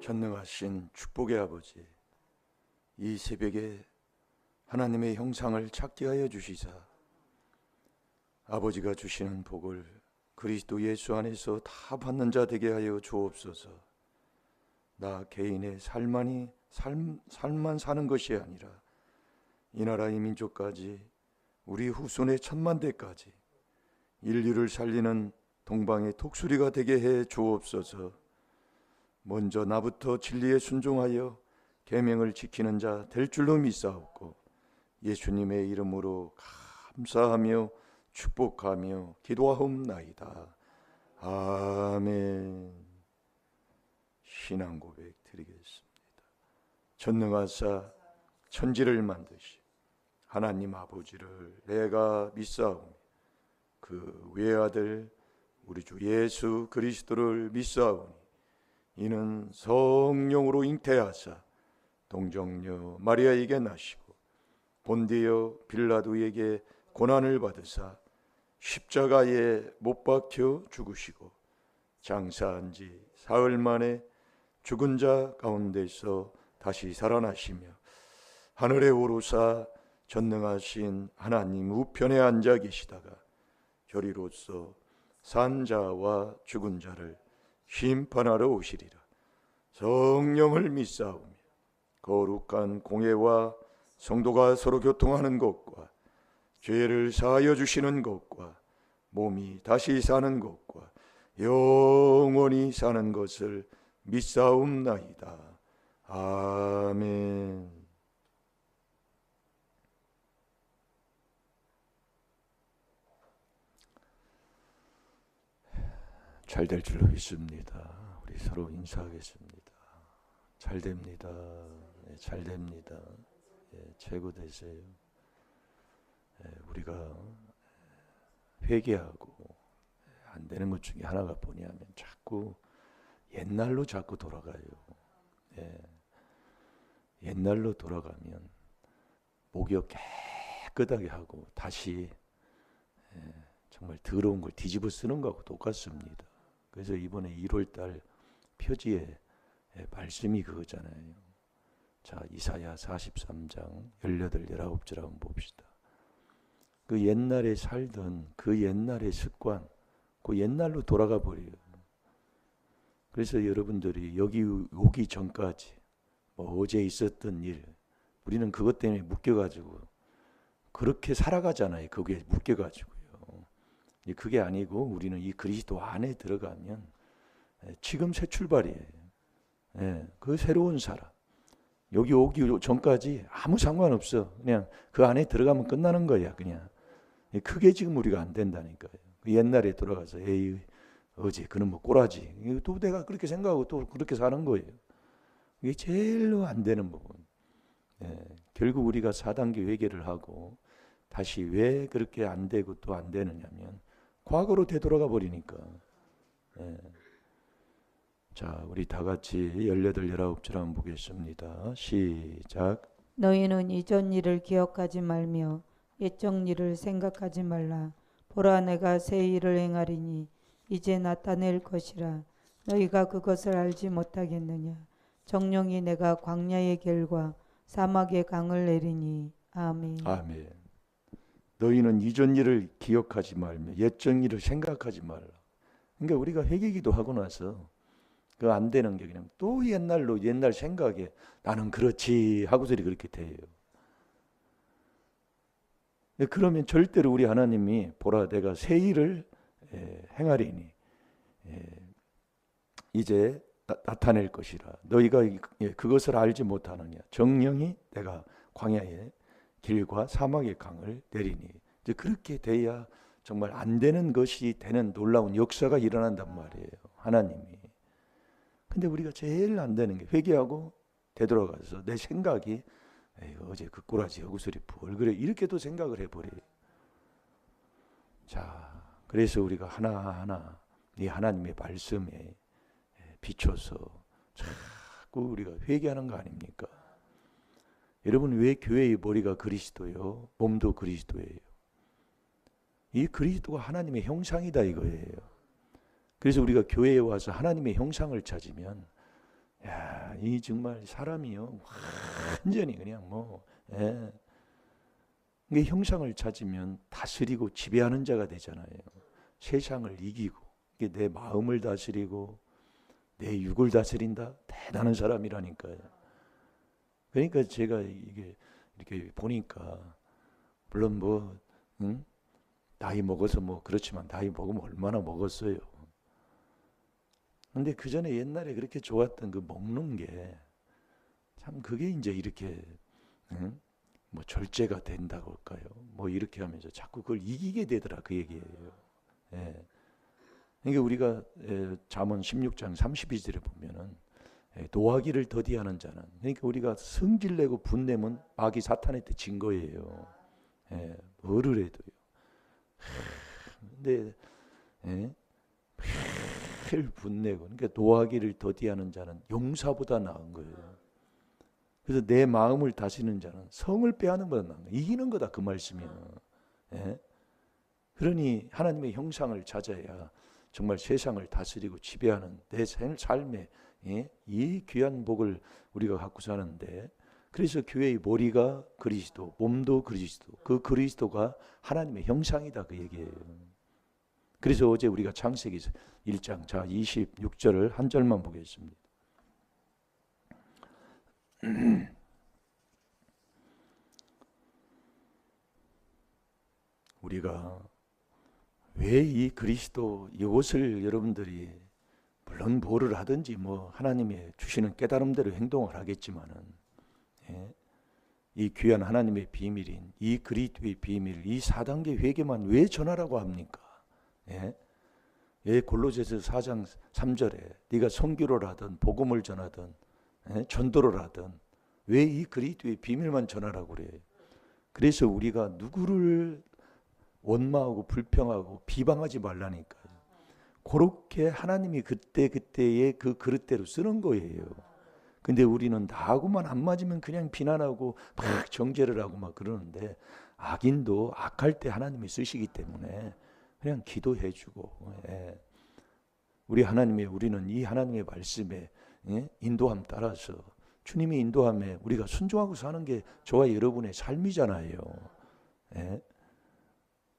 전능하신 축복의 아버지, 이 새벽에 하나님의 형상을 찾게 하여 주시사 아버지가 주시는 복을 그리스도 예수 안에서 다 받는 자 되게 하여 주옵소서. 나 개인의 삶만 사는 것이 아니라 이 나라 이 민족까지 우리 후손의 천만대까지 인류를 살리는 동방의 독수리가 되게 해 주옵소서. 먼저 나부터 진리에 순종하여 계명을 지키는 자 될 줄로 믿사옵고 예수님의 이름으로 감사하며 축복하며 기도하옵나이다. 아멘. 신앙 고백 드리겠습니다. 전능하사 천지를 만드신 하나님 아버지를 내가 믿사오며 그 외아들 우리 주 예수 그리스도를 믿사오니 이는 성령으로 잉태하사 동정녀 마리아에게 나시고 본디오 빌라도에게 고난을 받으사 십자가에 못 박혀 죽으시고 장사한 지 사흘 만에 죽은 자 가운데서 다시 살아나시며 하늘에 오르사 전능하신 하나님 우편에 앉아 계시다가 저리로서 산 자와 죽은 자를 심판하러 오시리라. 성령을 믿사오며 거룩한 공회와 성도가 서로 교통하는 것과 죄를 사하여 주시는 것과 몸이 다시 사는 것과 영원히 사는 것을 믿사옵나이다. 아멘. 잘 될 줄로 믿습니다. 우리 서로 인사하겠습니다. 잘 됩니다. 네, 잘 됩니다. 예, 최고 되세요. 예, 우리가 회개하고 안 되는 것 중에 하나가 뭐냐면 자꾸 옛날로 자꾸 돌아가요. 예, 옛날로 돌아가면 목욕 깨끗하게 하고 다시 정말 더러운 걸 뒤집어 쓰는 거하고 똑같습니다. 그래서 이번에 1월달 표지에 말씀이 그거잖아요. 자, 이사야 43장 18, 19절 한번 봅시다. 그 옛날에 살던 그 옛날의 습관, 그 옛날로 돌아가 버려요. 그래서 여러분들이 여기 오기 전까지 뭐 어제 있었던 일, 우리는 그것 때문에 묶여가지고 그렇게 살아가잖아요. 그게 묶여가지고요. 그게 아니고 우리는 이 그리스도 안에 들어가면 지금 새 출발이에요. 그 새로운 사람. 여기 오기 전까지 아무 상관없어. 그냥 그 안에 들어가면 끝나는 거야. 그냥 그게 지금 우리가 안 된다니까요. 옛날에 돌아가서 에이 어제 그는 뭐 꼬라지. 또 내가 그렇게 생각하고 또 그렇게 사는 거예요. 이게 제일로 안 되는 부분. 결국 우리가 4단계 회개를 하고 다시 왜 그렇게 안 되고 또 안 되느냐면 과거로 되돌아가 버리니까. 자, 우리 다 같이 18, 19절 한번 보겠습니다. 시작. 너희는 이전 일을 기억하지 말며 옛적 일을 생각하지 말라. 보라, 내가 새 일을 행하리니 이제 나타낼 것이라. 너희가 그것을 알지 못하겠느냐. 정령이 내가 광야의 길과 사막의 강을 내리니. 아멘. 아멘. 너희는 이전 일을 기억하지 말며 옛적 일을 생각하지 말라. 그러니까 우리가 회개기도 하고 나서 그 안 되는 게 그냥 또 옛날로 옛날 생각에 나는 그렇지 하고서리 그렇게 돼요. 그러면 절대로 우리 하나님이 보라 내가 새 일을 행하리니 이제 나타낼 것이라. 너희가 그것을 알지 못하느냐. 정령이 내가 광야의 길과 사막의 강을 내리니. 이제 그렇게 돼야 정말 안 되는 것이 되는 놀라운 역사가 일어난단 말이에요. 하나님이. 근데 우리가 제일 안 되는 게 회개하고 되돌아가서 내 생각이 어제 그 꼬라지 어구소리 뭘 그래 이렇게도 생각을 해버려요. 자, 그래서 우리가 하나하나 이 하나님의 말씀에 비춰서 자꾸 우리가 회개하는 거 아닙니까? 여러분, 왜 교회의 머리가 그리스도요? 몸도 그리스도예요. 이 그리스도가 하나님의 형상이다 이거예요. 그래서 우리가 교회에 와서 하나님의 형상을 찾으면 야, 이 정말 사람이요 완전히 그냥 뭐 예. 이게 형상을 찾으면 다스리고 지배하는 자가 되잖아요. 세상을 이기고 이게 내 마음을 다스리고 내 육을 다스린다. 대단한 사람이라니까요. 그러니까 제가 이게 이렇게 보니까 물론 뭐 나이 먹어서 뭐 그렇지만 나이 먹으면 얼마나 먹었어요. 근데 그 전에 옛날에 그렇게 좋았던 그 먹는 게 참 그게 이제 이렇게 뭐 절제가 된다고 할까요? 뭐 이렇게 하면서 자꾸 그걸 이기게 되더라 그 얘기예요. 예. 그러니까 우리가 잠언 16장 32절에 보면은 노하기를 더디하는 자는 그러니까 우리가 성질내고 분내면 마귀 사탄한테 진 거예요. 예. 뭐를 해도요. 근데 매일 분내고 그러니까 노하기를 더디하는 자는 용사보다 나은 거예요. 그래서 내 마음을 다스리는 자는 성을 빼앗는 것보다 나은 거예요. 이기는 거다 그 말씀이에요. 예? 그러니 하나님의 형상을 찾아야 정말 세상을 다스리고 지배하는 내 삶에 이 귀한 복을 우리가 갖고 사는데 그래서 교회의 머리가 그리스도, 몸도 그리스도, 그 그리스도가 하나님의 형상이다 그 얘기예요. 그래서 어제 우리가 창세기 1장 자 26절을 한 절만 보겠습니다. 우리가 왜 이 그리스도 이것을 여러분들이 물론 뭐를 하든지 뭐 하나님의 주시는 깨달음대로 행동을 하겠지만은 이 귀한 하나님의 비밀인 이 그리스도의 비밀 이 4단계 회개만 왜 전하라고 합니까? 왜 골로새서 4장 3절에 네가 선교를 하든 복음을 전하든 전도를 하든 왜 이 그리스도의 비밀만 전하라고 그래요? 그래서 우리가 누구를 원망하고 불평하고 비방하지 말라니까요. 그렇게 하나님이 그때그때의 그 그릇대로 쓰는 거예요. 근데 우리는 나하고만 안 맞으면 그냥 비난하고 막 정죄를 하고 막 그러는데 악인도 악할 때 하나님이 쓰시기 때문에 그냥 기도해주고 우리는 이 하나님의 말씀에 인도함 따라서 주님이 인도함에 우리가 순종하고 사는 게 저와 여러분의 삶이잖아요.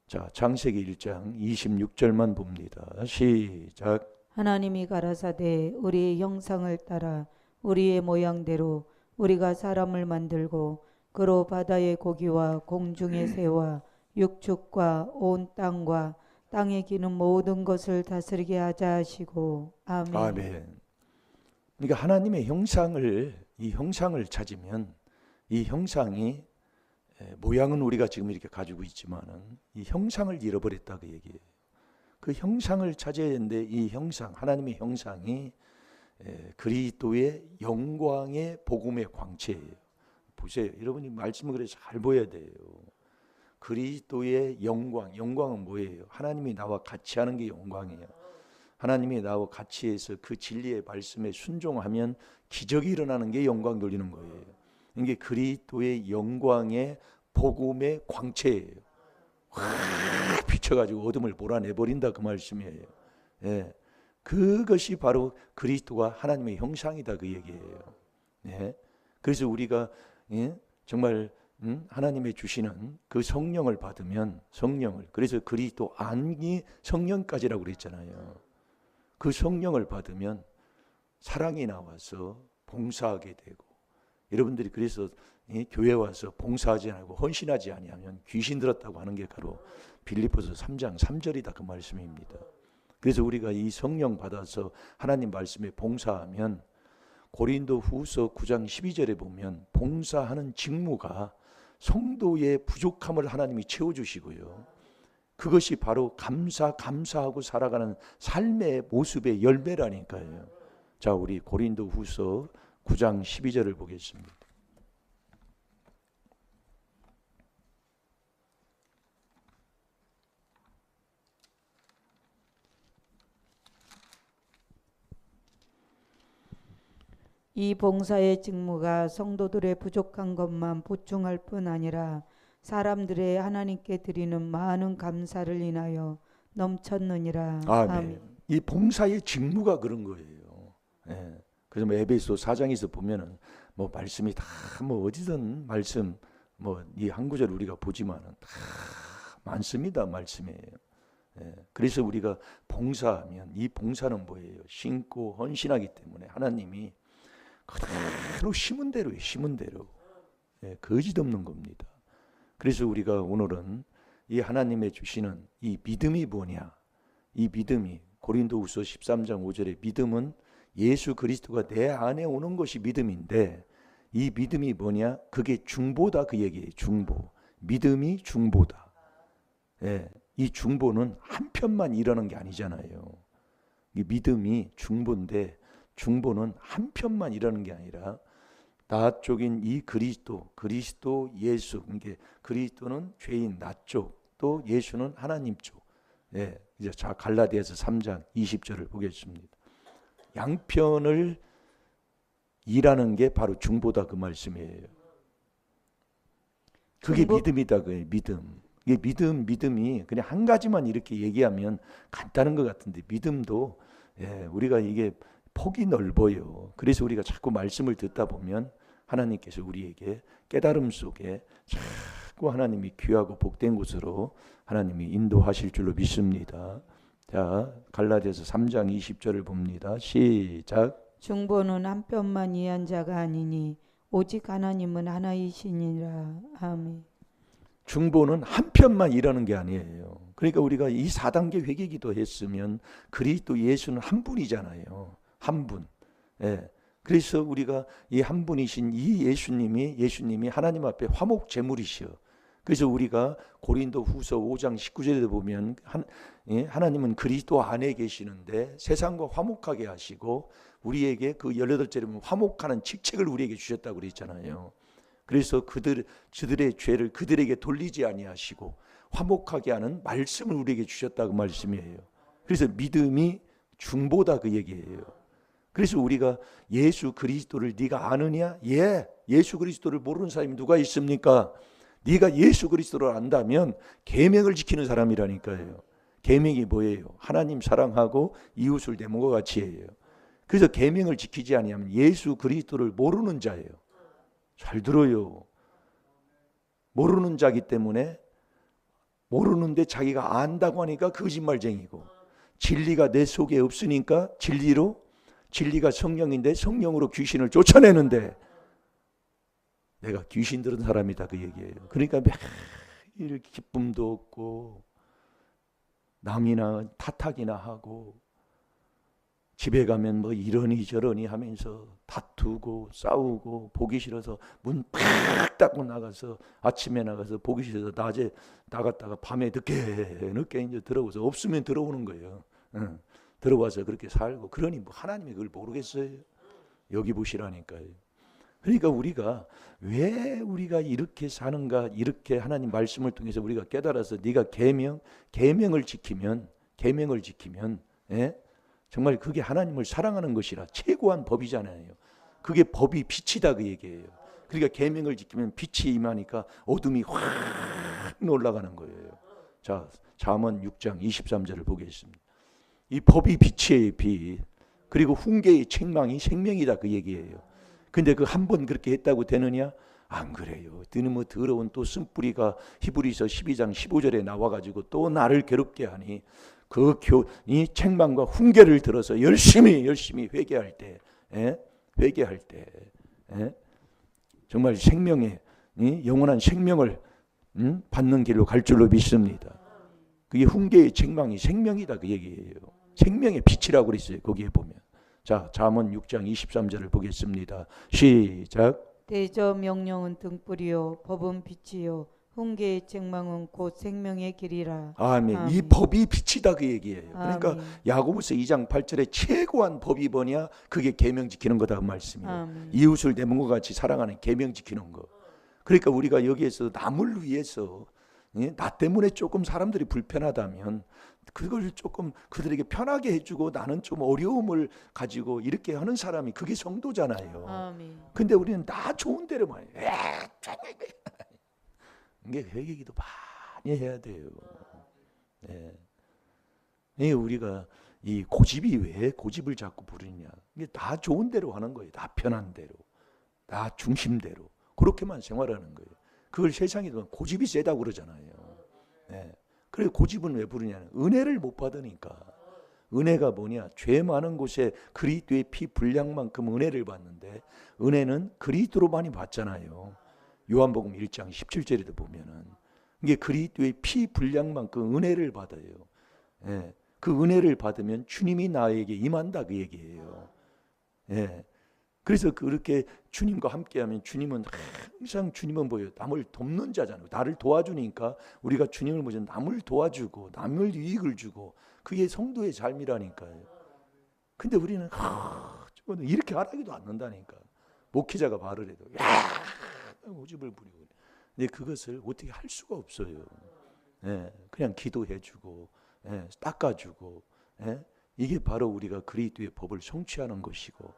자, 창세기 1장 26절만 봅니다. 시작. 하나님이 가라사대 우리의 형상을 따라 우리의 모양대로 우리가 사람을 만들고 그로 바다의 고기와 공중의 새와 육축과 온 땅과 땅에 기는 모든 것을 다스리게 하자 하시고 아멘. 아멘. 그러니까 하나님의 이 형상을 찾으면 이 형상이 모양은 우리가 지금 이렇게 가지고 있지만은 이 형상을 잃어버렸다 그 얘기예요. 그 형상을 찾아야 되는데 이 형상, 하나님의 형상이 그리스도의 영광의 복음의 광채예요. 보세요. 여러분이 말씀을 그래서 잘 보여야 돼요. 그리스도의 영광은 뭐예요? 하나님이 나와 같이 하는 게 영광이에요. 하나님이 나와 같이 해서 그 진리의 말씀에 순종하면 기적이 일어나는 게 영광 돌리는 거예요. 이게 그리스도의 영광의 복음의 광채예요. 확 비춰가지고 어둠을 몰아내버린다 그 말씀이에요. 그것이 바로 그리스도가 하나님의 형상이다 그 얘기예요. 그래서 우리가 정말 하나님의 주시는 그 성령을 받으면 그래서 그리스도 안이 성령까지라고 그랬잖아요. 그 성령을 받으면 사랑이 나와서 봉사하게 되고 여러분들이 그래서 교회 와서 봉사하지 않고 헌신하지 아니하면 귀신 들었다고 하는 게 바로 빌립보서 3장 3절이다 그 말씀입니다. 그래서 우리가 이 성령 받아서 하나님 말씀에 봉사하면 고린도후서 9장 12절에 보면 봉사하는 직무가 성도의 부족함을 하나님이 채워주시고요. 그것이 바로 감사하고 살아가는 삶의 모습의 열매라니까요. 자, 우리 고린도후서 9장 12절을 보겠습니다. 이 봉사의 직무가 성도들의 부족한 것만 보충할 뿐 아니라 사람들의 하나님께 드리는 많은 감사를 인하여 넘쳤느니라. 아멘. 이 봉사의 직무가 그런 거예요. 그래서 뭐 에베소 4장에서 보면은 뭐 말씀이 다 뭐 어디든 말씀 뭐 이 한 구절 우리가 보지만은 다 많습니다. 말씀이에요. 예, 그래서 우리가 봉사하면 이 봉사는 뭐예요? 신고 헌신하기 때문에 하나님이 그대로 심은 대로예요. 심은 대로. 예, 거짓 없는 겁니다. 그래서 우리가 오늘은 이 하나님의 주시는 이 믿음이 뭐냐? 이 믿음이 고린도후서 13장 5절에 믿음은 예수 그리스도가 내 안에 오는 것이 믿음인데 이 믿음이 뭐냐? 그게 중보다 그 얘기예요. 중보. 믿음이 중보다. 예, 이 중보는 한편만 일어나는 게 아니잖아요. 이 믿음이 중보인데 중보는 한편만 일어나는 게 아니라 나 쪽인 이 그리스도 예수, 그러니까 그리스도는 죄인 나 쪽, 또 예수는 하나님 쪽. 예, 이제 자 갈라디아서 3장 20절을 보겠습니다. 양편을 일하는 게 바로 중보다 그 말씀이에요. 그게 믿음이다 그예요. 믿음. 이게 믿음이 그냥 한 가지만 이렇게 얘기하면 간단한 것 같은데 믿음도 예, 우리가 이게 폭이 넓어요. 그래서 우리가 자꾸 말씀을 듣다 보면 하나님께서 우리에게 깨달음 속에 자꾸 하나님이 귀하고 복된 곳으로 하나님이 인도하실 줄로 믿습니다. 자, 갈라디아서 3장 20절을 봅니다. 시작. 중보는 한편만 이한 자가 아니니 오직 하나님은 하나이시니라. 아멘. 중보는 한편만 일하는 게 아니에요. 그러니까 우리가 이 4단계 회개기도 했으면 그리스도 예수는 한 분이잖아요. 한 분. 예. 그래서 우리가 이 한 분이신 이 예수님이 하나님 앞에 화목 제물이시여. 그래서 우리가 고린도 후서 5장 19절에 보면 하나님은 그리스도 안에 계시는데 세상과 화목하게 하시고 우리에게 그 18절에 보면 화목하는 직책을 우리에게 주셨다고 그랬잖아요. 그래서 그들의 죄를 그들에게 돌리지 아니하시고 화목하게 하는 말씀을 우리에게 주셨다고 말씀이에요. 그래서 믿음이 중보다 그 얘기예요. 그래서 우리가 예수 그리스도를 네가 아느냐? 예, 예수 그리스도를 모르는 사람이 누가 있습니까? 네가 예수 그리스도를 안다면 계명을 지키는 사람이라니까요. 계명이 뭐예요? 하나님 사랑하고 이웃을 내 몸과 같이 해요. 그래서 계명을 지키지 아니하면 예수 그리스도를 모르는 자예요. 잘 들어요. 모르는 자기 때문에 모르는데 자기가 안다고 하니까 거짓말쟁이고 진리가 내 속에 없으니까 진리가 성령인데 성령으로 귀신을 쫓아내는데 내가 귀신 들은 사람이다 그 얘기예요. 그러니까 매일 기쁨도 없고 남이나 탓하기나 하고 집에 가면 뭐 이러니 저러니 하면서 다투고 싸우고 보기 싫어서 문 팍 닫고 나가서 아침에 나가서 보기 싫어서 낮에 나갔다가 밤에 늦게 이제 들어오서 없으면 들어오는 거예요. 응. 들어와서 그렇게 살고 그러니 뭐 하나님이 그걸 모르겠어요. 여기 보시라니까요. 그러니까 우리가 왜 우리가 이렇게 사는가 이렇게 하나님 말씀을 통해서 우리가 깨달아서 네가 계명을 지키면 예? 정말 그게 하나님을 사랑하는 것이라 최고한 법이잖아요. 그게 법이 빛이다 그 얘기예요. 그러니까 계명을 지키면 빛이 임하니까 어둠이 확 올라가는 거예요. 자, 잠언 6장 23절을 보겠습니다. 이 법이 빛이에요, 빛. 그리고 훈계의 책망이 생명이다 그 얘기예요. 근데 그 한 번 그렇게 했다고 되느냐? 안 그래요. 뭐 더러운 또 쓴뿌리가 히브리서 12장 15절에 나와가지고 또 나를 괴롭게 하니 이 책망과 훈계를 들어서 열심히 회개할 때, 정말 생명의 영원한 생명을 받는 길로 갈 줄로 믿습니다. 그게 훈계의 책망이 생명이다 그 얘기예요. 생명의 빛이라고 그랬어요. 거기에 보면. 자, 잠언 6장 23절을 보겠습니다. 시작. 대저 명령은 등불이요 법은 빛이요 훈계의 책망은 곧 생명의 길이라. 아멘. 아멘. 이 법이 빛이다 그 얘기예요. 그러니까 아멘. 야고보서 2장 8절에 최고한 법이 뭐냐? 그게 계명 지키는 거다 그 말씀이에요. 아멘. 이웃을 내 몸과 같이 사랑하는 계명 지키는 거. 그러니까 우리가 여기에서 남을 위해서 나 때문에 조금 사람들이 불편하다면 그걸 조금 그들에게 편하게 해주고 나는 좀 어려움을 가지고 이렇게 하는 사람이 그게 성도잖아요. 아멘. 근데 우리는 나 좋은 대로만 이게 회개기도 많이 해야 돼요. 네. 우리가 이 고집이 왜 고집을 자꾸 부리냐? 이게 나 좋은 대로 하는 거예요. 나 편한 대로, 나 중심대로 그렇게만 생활하는 거예요. 그걸 세상에 보면 고집이 세다고 그러잖아요. 네. 그래서 고집은 왜 부르냐면 은혜를 못 받으니까. 은혜가 뭐냐? 죄 많은 곳에 그리스도의 피 분량만큼 은혜를 받는데 은혜는 그리스도로만이 받잖아요. 요한복음 1장 17절에도 보면은 이게 그리스도의 피 분량만큼 은혜를 받아요. 예. 그 은혜를 받으면 주님이 나에게 임한다 그 얘기예요. 예. 그래서 그렇게 주님과 함께하면 주님은 항상 주님은 뭐예요? 남을 돕는 자잖아요. 나를 도와주니까 우리가 주님을 보면 남을 도와주고 남을 이익을 주고 그게 성도의 삶이라니까요. 근데 우리는 이렇게 하라기도 않는다니까. 목회자가 말을 해도 고집을 부리고. 근데 그것을 어떻게 할 수가 없어요. 예, 그냥 기도해주고 닦아주고 이게 바로 우리가 그리스도의 법을 성취하는 것이고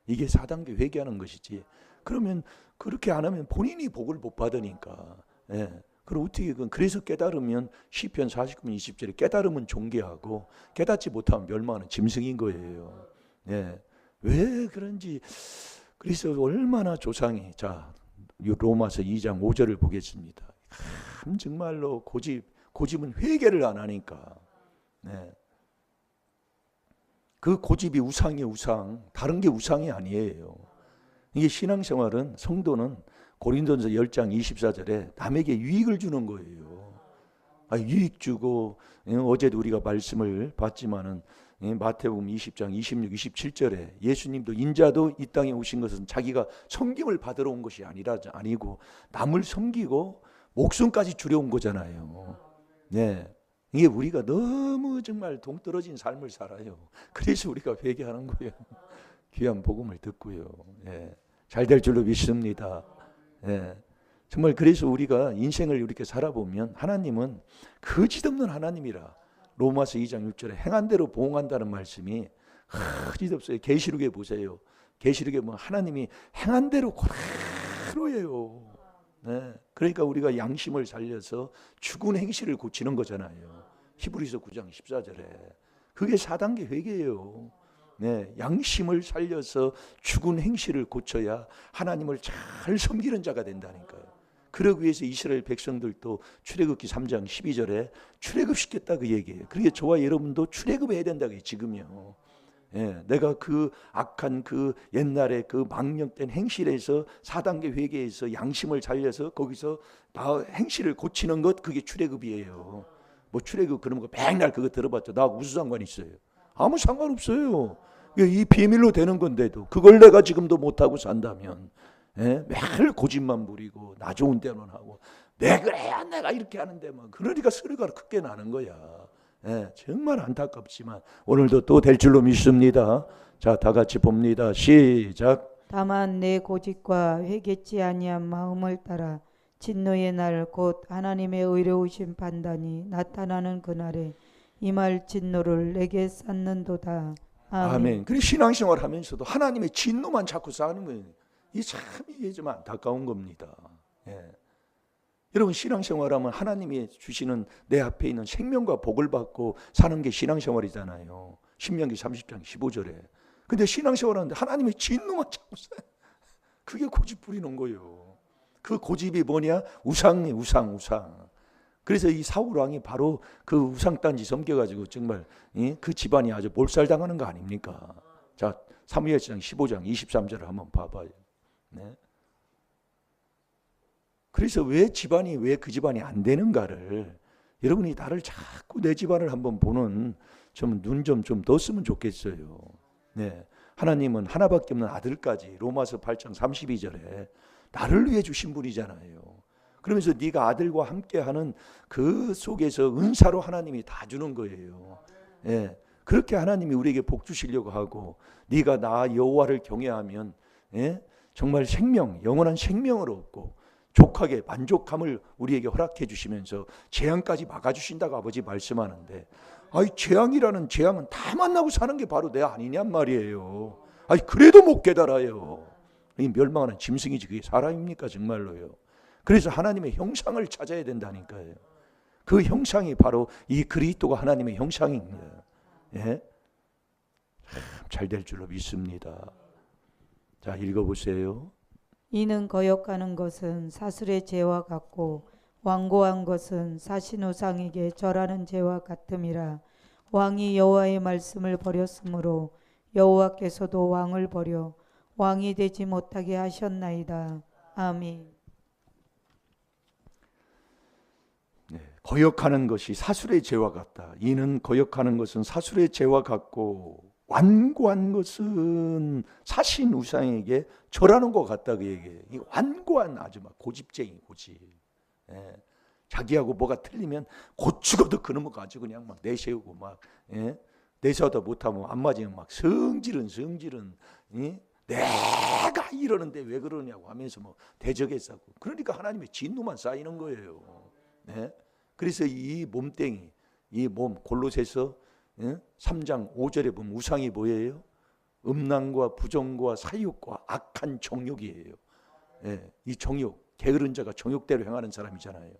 이게 4단계 회개하는 것이지. 그러면 그렇게 안 하면 본인이 복을 못 받으니까. 그럼 어떻게 그래서 깨달으면 시편 49편 20절에 깨달으면 존귀하고 깨닫지 못하면 멸망하는 짐승인 거예요. 왜 그런지. 그래서 얼마나 조상이 자 로마서 2장 5절을 보겠습니다. 정말로 고집은 회개를 안 하니까. 그 고집이 우상이 우상, 다른 게 우상이 아니에요. 이게 신앙생활은 성도는 고린도전서 10장 24절에 남에게 유익을 주는 거예요. 유익 주고 어제도 우리가 말씀을 봤지만은 마태복음 20장 26, 27절에 예수님도 인자도 이 땅에 오신 것은 자기가 섬김을 받으러 온 것이 아니고 남을 섬기고 목숨까지 주려 온 거잖아요. 이게 우리가 너무 정말 동떨어진 삶을 살아요. 그래서 우리가 회개하는 거예요. 귀한 복음을 듣고요. 잘 될 줄로 믿습니다. 정말 그래서 우리가 인생을 이렇게 살아보면 하나님은 거짓없는 하나님이라. 로마서 2장 6절에 행한 대로 보응한다는 말씀이 거짓없어요. 계시록에 보세요. 계시록에 보면 하나님이 행한 대로 그대로예요. 그러니까 우리가 양심을 살려서 죽은 행실을 고치는 거잖아요. 히브리서 9장 14절에. 그게 4단계 회개예요. 양심을 살려서 죽은 행실을 고쳐야 하나님을 잘 섬기는 자가 된다니까요. 그러기 위해서 이스라엘 백성들도 출애굽기 3장 12절에 출애굽시켰다 그 얘기예요. 그러니까 저와 여러분도 출애굽해야 된다 그 지금요. 내가 그 악한 그 옛날에 그 망령된 행실에서 4단계 회개에서 양심을 살려서 거기서 나 행실을 고치는 것 그게 출애굽이에요. 뭐 출애굽 그런 거 맨날 그거 들어봤죠. 나하고 무슨 상관이 있어요? 아무 상관없어요. 이 비밀로 되는 건데도 그걸 내가 지금도 못하고 산다면 매일 고집만 부리고 나 좋은 데만 하고 내 그래야 내가 이렇게 하는데 뭐 그러니까 소리가 크게 나는 거야. 정말 안타깝지만 오늘도 또 될 줄로 믿습니다. 자, 다 같이 봅니다. 시작. 다만 내 고집과 회개치 아니한 마음을 따라 진노의 날 곧 하나님의 의로우신 판단이 나타나는 그날에 임할 진노를 내게 쌓는도다. 아멘. 그리고 신앙생활 하면서도 하나님의 진노만 자꾸 쌓는 거예요. 이게 좀 안타까운 겁니다. 여러분 신앙생활하면 하나님이 주시는 내 앞에 있는 생명과 복을 받고 사는 게 신앙생활이잖아요. 신명기 30장 15절에. 근데 신앙생활하는데 하나님의 진노만 자꾸 쌓아요. 그게 고집 부리는 거예요. 그 고집이 뭐냐? 우상이 우상. 그래서 이 사울 왕이 바로 그 우상단지 섬겨가지고 정말 그 집안이 아주 몰살당하는 거 아닙니까? 자, 사무엘상 15장 23절을 한번 봐봐요. 그래서 왜 그 집안이 안 되는가를 여러분이 나를 자꾸 내 집안을 한번 보는 좀 눈 좀 떴으면 좋겠어요. 하나님은 하나밖에 없는 아들까지 로마서 8장 32절에 나를 위해 주신 분이잖아요. 그러면서 네가 아들과 함께하는 그 속에서 은사로 하나님이 다 주는 거예요. 그렇게 하나님이 우리에게 복 주시려고 하고 네가 나 여호와를 경외하면 정말 생명, 영원한 생명을 얻고 족하게 만족함을 우리에게 허락해 주시면서 재앙까지 막아주신다고 아버지 말씀하는데 재앙이라는 재앙은 다 만나고 사는 게 바로 내 아니냔 말이에요. 그래도 못 깨달아요. 이 멸망하는 짐승이지 그게 사람입니까 정말로요. 그래서 하나님의 형상을 찾아야 된다니까요. 그 형상이 바로 이 그리스도가 하나님의 형상입니다. 예? 잘 될 줄로 믿습니다. 자, 읽어보세요. 이는 거역하는 것은 사슬의 죄와 같고 완고한 것은 사신 우상에게 절하는 죄와 같음이라. 왕이 여호와의 말씀을 버렸으므로 여호와께서도 왕을 버려 왕이 되지 못하게 하셨나이다. 아멘. 네, 거역하는 것이 사술의 죄와 같다. 이는 거역하는 것은 사술의 죄와 같고 완고한 것은 사신 우상에게 절하는 것 같다. 그 얘기예요. 이 완고한 아주 막 고집쟁이 고집. 예. 자기하고 뭐가 틀리면 곧 죽어도 그놈을 가지고 그냥 막 내세우고 막 예? 내세워도 못하면 안 맞으면 막 성질은 예? 내가 이러는데 왜 그러냐고 하면서 뭐 대적했었고, 그러니까 하나님의 진노만 쌓이는 거예요. 네? 그래서 이 몸뚱이, 이 몸, 골로새서 3장 5절에 보면 우상이 뭐예요? 음란과 부정과 사욕과 악한 정욕이에요. 예, 이 정욕, 게으른 자가 정욕대로 행하는 사람이잖아요.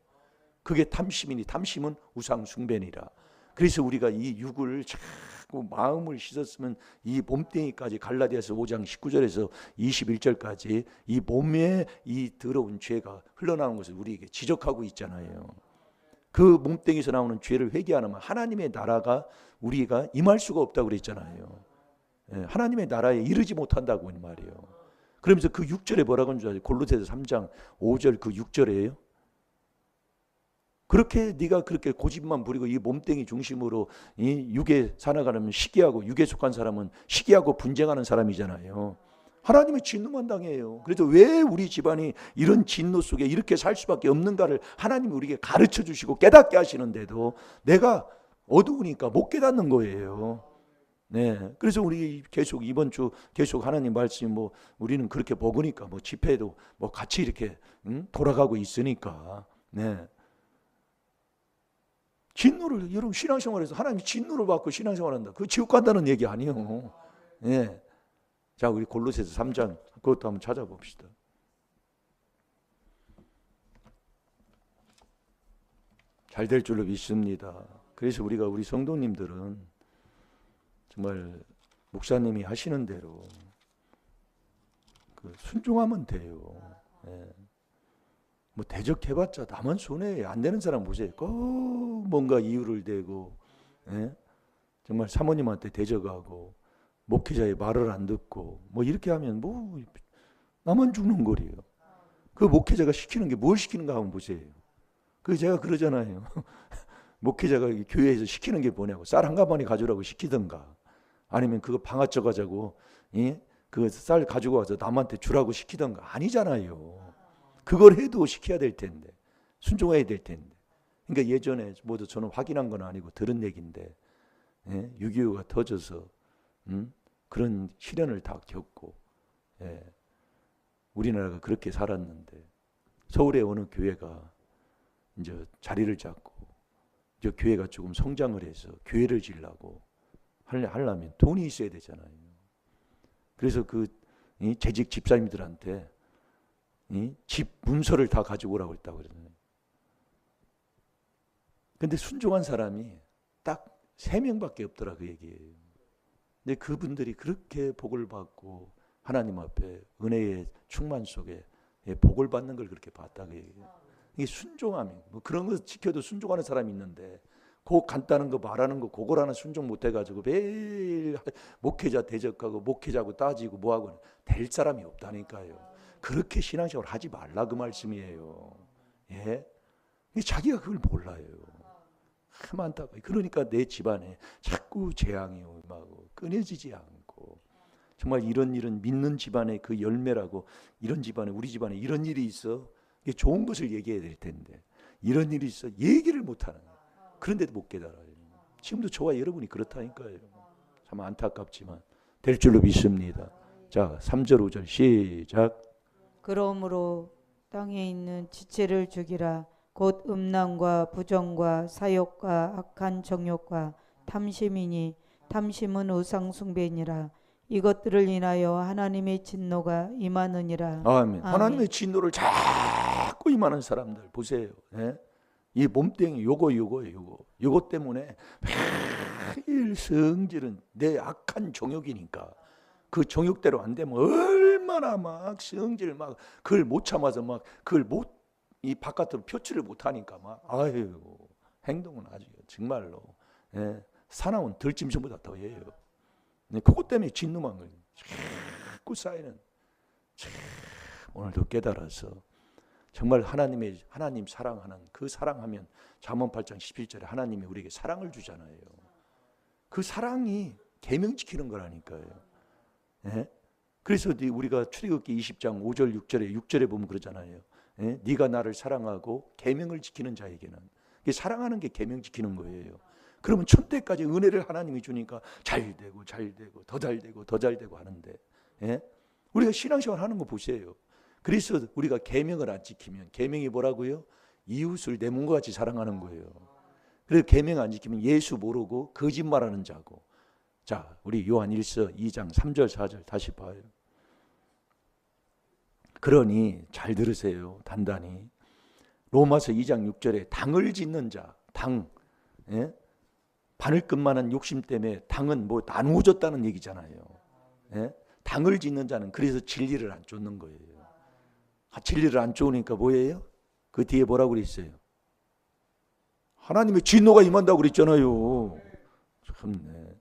그게 탐심이니 탐심은 우상 숭배니라. 그래서 우리가 이 육을 자꾸 마음을 씻었으면 이 몸뚱이까지, 갈라디아서 5장 19절에서 21절까지 이 몸에 이 더러운 죄가 흘러나오는 것을 우리에게 지적하고 있잖아요. 그 몸뚱이에서 나오는 죄를 회개 안 하면 하나님의 나라가 우리가 임할 수가 없다고 그랬잖아요. 예, 하나님의 나라에 이르지 못한다고 말이에요. 그러면서 그 6절에 뭐라고 하는 줄 아세요? 골로새서 3장 5절 그 6절에요. 그렇게 네가 그렇게 고집만 부리고 이 몸뚱이 중심으로 이 육에 살아가려면 시기하고, 육에 속한 사람은 시기하고 분쟁하는 사람이잖아요. 하나님의 진노만 당해요. 그래서 왜 우리 집안이 이런 진노 속에 이렇게 살 수밖에 없는가를 하나님이 우리에게 가르쳐 주시고 깨닫게 하시는데도 내가 어두우니까 못 깨닫는 거예요. 네, 그래서 우리 계속 이번 주 계속 하나님 말씀 뭐 우리는 그렇게 먹으니까 뭐 집회도 뭐 같이 이렇게 돌아가고 있으니까. 네. 진노를, 여러분 신앙생활에서 하나님 진노를 받고 신앙생활한다. 그 지옥 간다는 얘기 아니에요. 예. 자, 우리 골로새서 3장 그것도 한번 찾아봅시다. 잘 될 줄로 믿습니다. 그래서 우리 성도님들은 정말 목사님이 하시는 대로 그 순종하면 돼요. 예. 뭐 대적해봤자 나만 손해예요. 안 되는 사람 보세요. 꼭 뭔가 이유를 대고, 예? 정말 사모님한테 대적하고 목회자의 말을 안 듣고 뭐 이렇게 하면 뭐 나만 죽는 거리요. 그 목회자가 시키는 게 뭘 시키는가 한번 보세요. 그 제가 그러잖아요. 목회자가 교회에서 시키는 게 뭐냐고, 쌀 한 가마니 가져오라고 시키든가, 아니면 그거 방아쪄 가지고 그 쌀 가지고 와서 남한테 주라고 시키든가. 아니잖아요. 그걸 해도 시켜야 될 텐데, 순종해야 될 텐데. 그러니까 예전에 모두 저는 확인한 건 아니고 들은 얘기인데, 6.25가 터져서 그런 시련을 다 겪고, 우리나라가 그렇게 살았는데 서울의 어느 교회가 이제 자리를 잡고 이제 교회가 조금 성장을 해서 교회를 지으려고 하려면 돈이 있어야 되잖아요. 그래서 그 재직 집사님들한테 집 문서를 다 가지고 오라고 했다고 그러잖아요. 근데 순종한 사람이 딱 3명밖에 없더라, 그 얘기예요. 근데 그분들이 그렇게 복을 받고 하나님 앞에 은혜의 충만 속에 복을 받는 걸 그렇게 봤다, 그 얘기예요. 이게 순종함이, 뭐 그런 거 지켜도 순종하는 사람이 있는데 그 간단한 거 말하는 거 그걸 하나 순종 못 해가지고 매일 목회자 대적하고 목회자하고 따지고 뭐하고 될 사람이 없다니까요. 그렇게 신앙생활 하지 말라, 그 말씀이에요. 예? 자기가 그걸 몰라요. 참 안타까워요. 그러니까 내 집안에 자꾸 재앙이 오고 끊어지지 않고, 정말 이런 일은 믿는 집안의 그 열매라고. 이런 집안에, 우리 집안에 이런 일이 있어, 이게 좋은 것을 얘기해야 될 텐데 이런 일이 있어 얘기를 못하는 거예요. 그런데도 못 깨달아요. 지금도 저와 여러분이 그렇다니까요. 참 안타깝지만 될 줄로 믿습니다. 자, 3절 5절 시작. 그러므로 땅에 있는 지체를 죽이라. 곧 음란과 부정과 사욕과 악한 정욕과 탐심이니 탐심은 우상 숭배니라. 이것들을 인하여 하나님의 진노가 임하느니라. 아멘. 아멘. 하나님의 진노를 자꾸 임하는 사람들 보세요. 이 몸뚱이 요거 때문에 성질은 내 악한 종욕이니까 그 종욕대로 안 되면 얼마나 막 성질 막 그걸 못 참아서 막 그걸 못 이 바깥으로 표출을 못 하니까 막 아유 행동은 아주 정말로 사나운 들짐승보다 더해요. 그것 때문에 진노만 거예요. 자꾸 쌓이는. 오늘도 깨달아서 정말 하나님 사랑하는 그 사랑하면 잠언 8장 17절에 하나님이 우리에게 사랑을 주잖아요. 그 사랑이 계명 지키는 거라니까요. 그래서 우리가 출애굽기 20장 5절 6절에 보면 그러잖아요. 네가 나를 사랑하고 계명을 지키는 자에게는 사랑하는 게 계명 지키는 거예요. 그러면 천대까지 은혜를 하나님이 주니까 잘 되고 더 잘 되고 더 잘 되고 하는데 우리가 신앙생활 하는 거 보세요. 그래서 우리가 계명을 안 지키면 계명이 뭐라고요? 이웃을 내 몸과 같이 사랑하는 거예요. 그래서 계명 안 지키면 예수 모르고 거짓말하는 자고. 자, 우리 요한 1서 2장 3절 4절 다시 봐요. 그러니 잘 들으세요. 단단히. 로마서 2장 6절에 당을 짓는 자, 당, 바늘끝만한 욕심 때문에 당은 뭐 나누어졌다는 얘기잖아요. 당을 짓는 자는 그래서 진리를 안 쫓는 거예요. 진리를 안 쫓으니까 뭐예요? 그 뒤에 뭐라고 그랬어요? 하나님의 진노가 임한다고 그랬잖아요. 참네.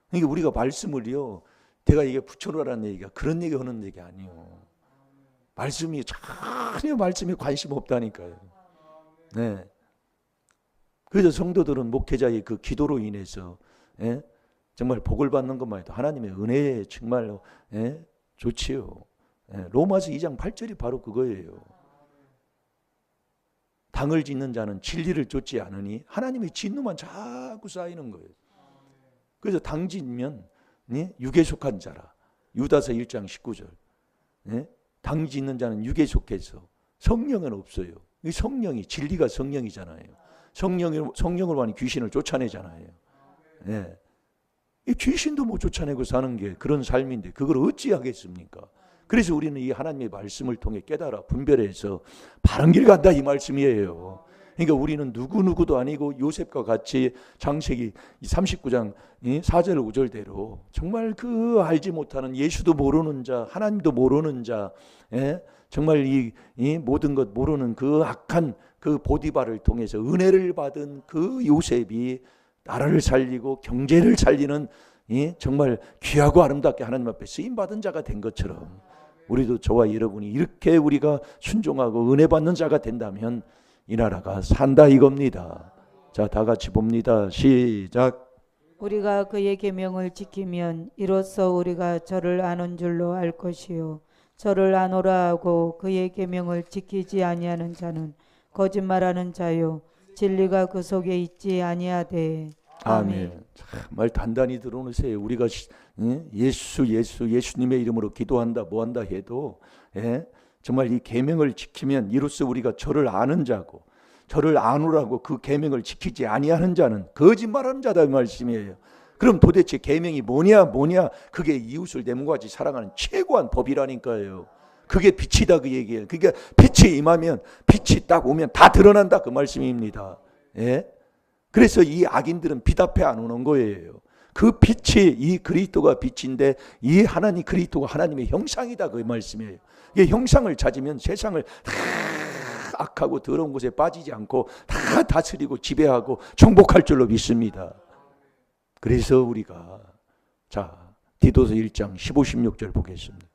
그러니까 우리가 말씀을요, 내가 이게 붙여놓으라는 얘기가 그런 얘기 하는 얘기 아니에요. 말씀이 전혀 말씀에 관심 없다니까요. 네. 그래서 성도들은 목회자의 그 기도로 인해서 정말 복을 받는 것만 해도 하나님의 은혜에 정말로 좋지요. 로마서 2장 8절이 바로 그거예요. 당을 짓는 자는 진리를 쫓지 않으니 하나님의 진노만 자꾸 쌓이는 거예요. 그래서 당 짓면 육에 속한 자라. 유다서 1장 19절. 당 짓는 자는 육에 속해서 성령은 없어요. 이 성령이 진리가 성령이잖아요. 성령을 많이 귀신을 쫓아내잖아요. 이 귀신도 못 쫓아내고 사는 게 그런 삶인데 그걸 어찌 하겠습니까? 그래서 우리는 이 하나님의 말씀을 통해 깨달아 분별해서 바른 길 간다 이 말씀이에요. 그러니까 우리는 누구도 아니고 요셉과 같이 창세기 39장 4절 5절대로 정말 그 알지 못하는 예수도 모르는 자, 하나님도 모르는 자, 정말 이 모든 것 모르는 그 악한 그 보디발을 통해서 은혜를 받은 그 요셉이 나라를 살리고 경제를 살리는 정말 귀하고 아름답게 하나님 앞에 쓰임받은 자가 된 것처럼 우리도 저와 여러분이 이렇게 우리가 순종하고 은혜 받는 자가 된다면 이 나라가 산다 이겁니다. 자, 다 같이 봅니다. 시작. 우리가 그의 계명을 지키면 이로써 우리가 저를 아는 줄로 알 것이요 저를 아노라 하고 그의 계명을 지키지 아니하는 자는 거짓말하는 자요 진리가 그 속에 있지 아니하되. 아멘. 말 단단히 들어놓으세요. 우리가 예수님의 이름으로 기도한다 뭐한다 해도 정말 이 계명을 지키면 이로써 우리가 저를 아는 자고 저를 아노라고 그 계명을 지키지 아니하는 자는 거짓말하는 자다 이 말씀이에요. 그럼 도대체 계명이 뭐냐? 그게 이웃을 내 몸과 같이 사랑하는 최고한 법이라니까요. 그게 빛이다 그 얘기예요. 그러니까 빛이 임하면 빛이 딱 오면 다 드러난다 그 말씀입니다. 그래서 이 악인들은 빛 앞에 안 오는 거예요. 그 빛이 이 그리스도가 빛인데 이 하나님 그리스도가 하나님의 형상이다 그 말씀이에요. 이 형상을 찾으면 세상을 다 악하고 더러운 곳에 빠지지 않고 다 다스리고 지배하고 정복할 줄로 믿습니다. 그래서 우리가 자 디도서 1장 15, 16절 보겠습니다.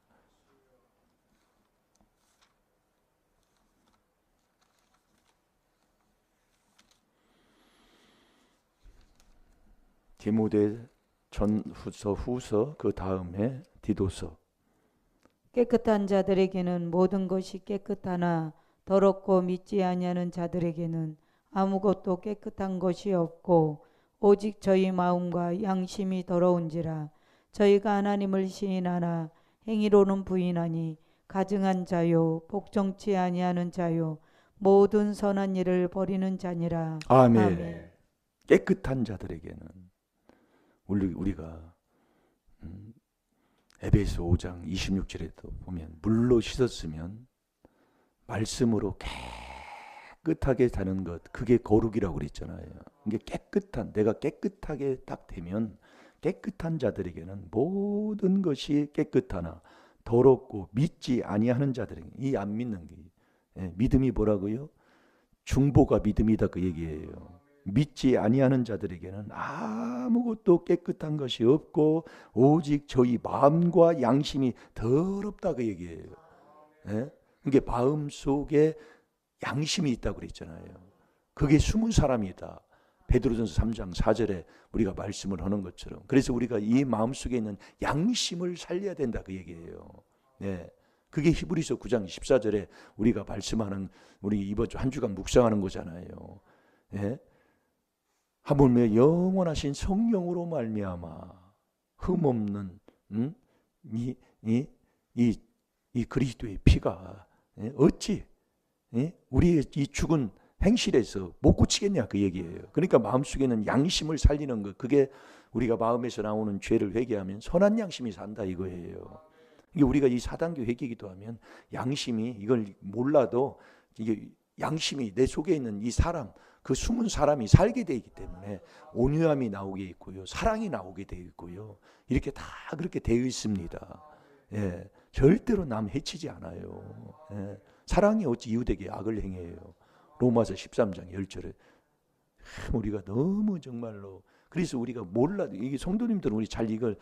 디모데 전후서 후서 그 다음에 디도서. 깨끗한 자들에게는 모든 것이 깨끗하나 더럽고 믿지 아니하는 자들에게는 아무것도 깨끗한 것이 없고 오직 저희 마음과 양심이 더러운지라. 저희가 하나님을 시인하나 행위로는 부인하니 가증한 자요 복종치 아니하는 자요 모든 선한 일을 버리는 자니라. 아멘. 아멘. 깨끗한 자들에게는 우리가 에베소 5장 26절에도 보면 물로 씻었으면 말씀으로 깨끗하게 사는 것, 그게 거룩이라고 그랬잖아요. 이게 깨끗한, 내가 깨끗하게 딱 되면 깨끗한 자들에게는 모든 것이 깨끗하나 더럽고 믿지 아니하는 자들에게, 이 안 믿는 게, 믿음이 뭐라고요? 중보가 믿음이다, 그 얘기예요. 믿지 아니하는 자들에게는 아무것도 깨끗한 것이 없고 오직 저희 마음과 양심이 더럽다, 그 얘기예요. 그게 마음 속에 양심이 있다고 그랬잖아요. 그게 숨은 사람이다. 베드로전서 3장 4절에 우리가 말씀을 하는 것처럼. 그래서 우리가 이 마음속에 있는 양심을 살려야 된다, 그 얘기예요. 그게 히브리서 9장 14절에 우리가 말씀하는, 우리 이번 주 한 주간 묵상하는 거잖아요. 하물며 영원하신 성령으로 말미암아 흠없는 이 그리스도의 피가 어찌 우리의 이 죽은 행실에서 못 고치겠냐, 그 얘기예요. 그러니까 마음속에는 양심을 살리는 것, 그게 우리가 마음에서 나오는 죄를 회개하면 선한 양심이 산다, 이거예요. 이게 우리가 이 4단계 회개기도 하면 양심이, 이걸 몰라도 이게 양심이 내 속에 있는 이 사람, 그 숨은 사람이 살게 되어 있기 때문에 온유함이 나오게 있고요, 사랑이 나오게 되어 있고요, 이렇게 다 그렇게 되어 있습니다. 절대로 남 해치지 않아요. 사랑이 어찌 이웃에게 악을 행해요. 로마서 13장 10절에 우리가 너무 정말로, 그래서 우리가 몰라도, 이게 성도님들은 우리 잘 이걸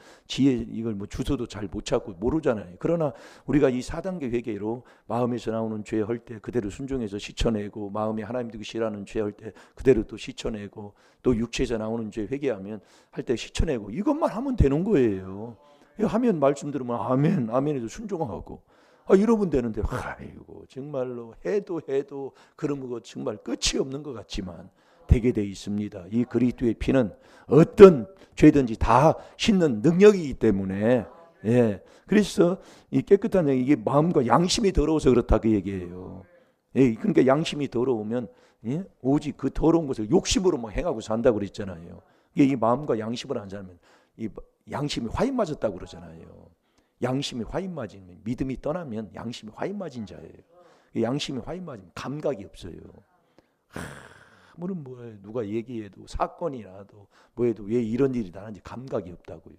뭐 주소도 잘 못 찾고 모르잖아요. 그러나 우리가 이 4단계 회개로 마음에서 나오는 죄 할 때 그대로 순종해서 씻어내고, 마음에 하나님 두기 싫어하는 죄 할 때 그대로 또 씻어내고, 또 육체에서 나오는 죄 회개하면 할 때 씻어내고, 이것만 하면 되는 거예요. 하면 말씀 들으면 아멘, 아멘에도 순종하고, 이러면 되는데, 아이고 정말로 해도 그런 거 정말 끝이 없는 것 같지만 되게 돼 있습니다. 이 그리스도의 피는 어떤 죄든지 다 씻는 능력이기 때문에, 그래서 이 깨끗한, 이게 마음과 양심이 더러워서 그렇다, 그 얘기예요. 그러니까 양심이 더러우면 오직 그 더러운 것을 욕심으로 뭐 행하고 산다고 그랬잖아요. 이게 이 마음과 양심을 안 살면 이 양심이 화인 맞았다고 그러잖아요. 양심이 화인 맞으면, 믿음이 떠나면 양심이 화인 맞은 자예요. 양심이 화인 맞으면 감각이 없어요. 아무런 누가 얘기해도, 사건이 나도 뭐해도 왜 이런 일이 나는지 감각이 없다고요.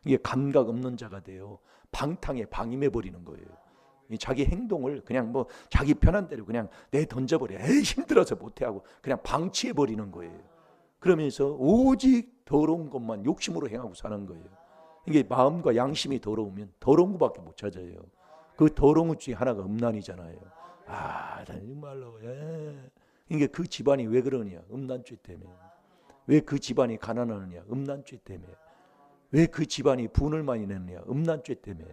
이게 감각 없는 자가 돼요. 방탕에 방임해 버리는 거예요. 자기 행동을 그냥 뭐 자기 편한 대로 그냥 내 던져버려. 힘들어서 못해하고 그냥 방치해 버리는 거예요. 그러면서 오직 더러운 것만 욕심으로 행하고 사는 거예요. 이게 마음과 양심이 더러우면 더러운 것밖에 못 찾아요. 그 더러운 것 중에 하나가 음란이잖아요. 정말로. 이게 그 집안이 왜 그러냐? 음란죄 때문에. 왜 그 집안이 가난하느냐? 음란죄 때문에. 왜 그 집안이 분을 많이 내느냐? 음란죄 때문에.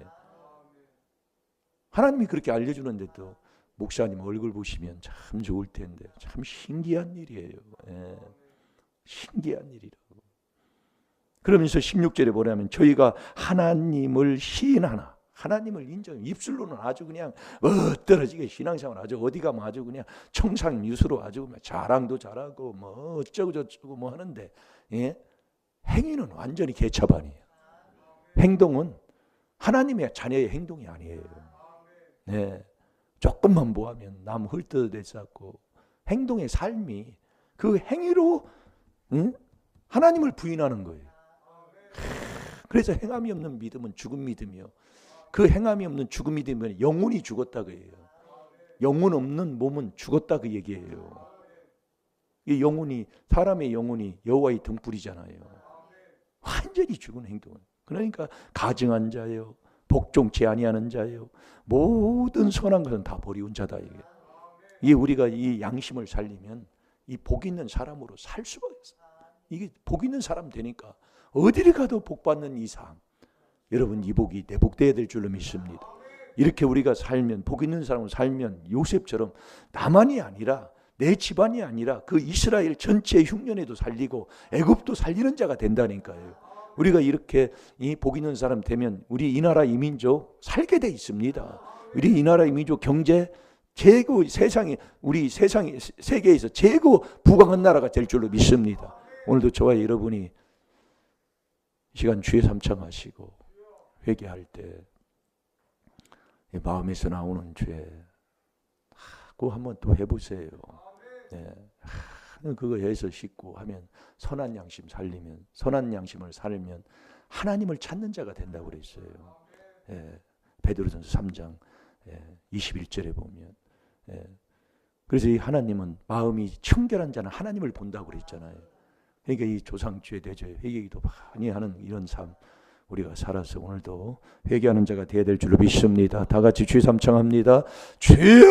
하나님이 그렇게 알려주는데도 목사님 얼굴 보시면 참 좋을 텐데, 참 신기한 일이에요. 신기한 일이라고. 그러면서 16절에 뭐냐면, 저희가 하나님을 시인하나, 하나님을 인정, 입술로는 아주 그냥 떨어지게 신앙생활 아주 어디 가면 아주 그냥 청상유수로 아주 자랑도 잘하고 뭐 어쩌고 저쩌고 뭐 하는데, 행위는 완전히 개차반이에요. 행동은 하나님의 자녀의 행동이 아니에요. 조금만 뭐하면 남 헐뜯어댔었고, 행동의 삶이 그 행위로 하나님을 부인하는 거예요. 그래서 행함이 없는 믿음은 죽은 믿음이요, 그 행함이 없는 죽은 믿음은 영혼이 죽었다, 그예요. 영혼 없는 몸은 죽었다, 그 얘기예요. 이 영혼이, 사람의 영혼이 여호와의 등불이잖아요. 완전히 죽은 행동은. 그러니까 가증한 자예요, 복종치 아니하는 자예요, 모든 선한 것은 다 버리운 자다, 이게 우리가 이 양심을 살리면 이 복 있는 사람으로 살 수가 있어요. 이게 복 있는 사람 되니까 어디를 가도 복 받는 이 삶, 여러분 이 복이 내복돼야 될 줄로 믿습니다. 이렇게 우리가 살면, 복 있는 사람으로 살면 요셉처럼 나만이 아니라, 내 집안이 아니라 그 이스라엘 전체 흉년에도 살리고 애굽도 살리는 자가 된다니까요. 우리가 이렇게 이 복 있는 사람 되면 우리 이 나라 이 민족 살게 돼 있습니다. 우리 이 나라 이 민족 경제 최고, 우리 세계에서 최고 부강한 나라가 될 줄로 믿습니다. 오늘도 저와 여러분이 이 시간 주의 삼창하시고 회개할 때 마음에서 나오는 죄 꼭 한번 또 해보세요. 예. 그거 해서 씻고 하면 선한 양심 살리면 선한 양심을 살면 하나님을 찾는 자가 된다고 그랬어요. 예. 베드로전서 3장 21절에 보면 그래서 이 하나님은 마음이 청결한 자는 하나님을 본다고 그랬잖아요. 그러니까 이 조상죄 대죄 회개기도 많이 하는 이런 삶 우리가 살아서 오늘도 회개하는 자가 되어야 될 줄로 믿습니다. 다 같이 주의 삼창합니다. 주여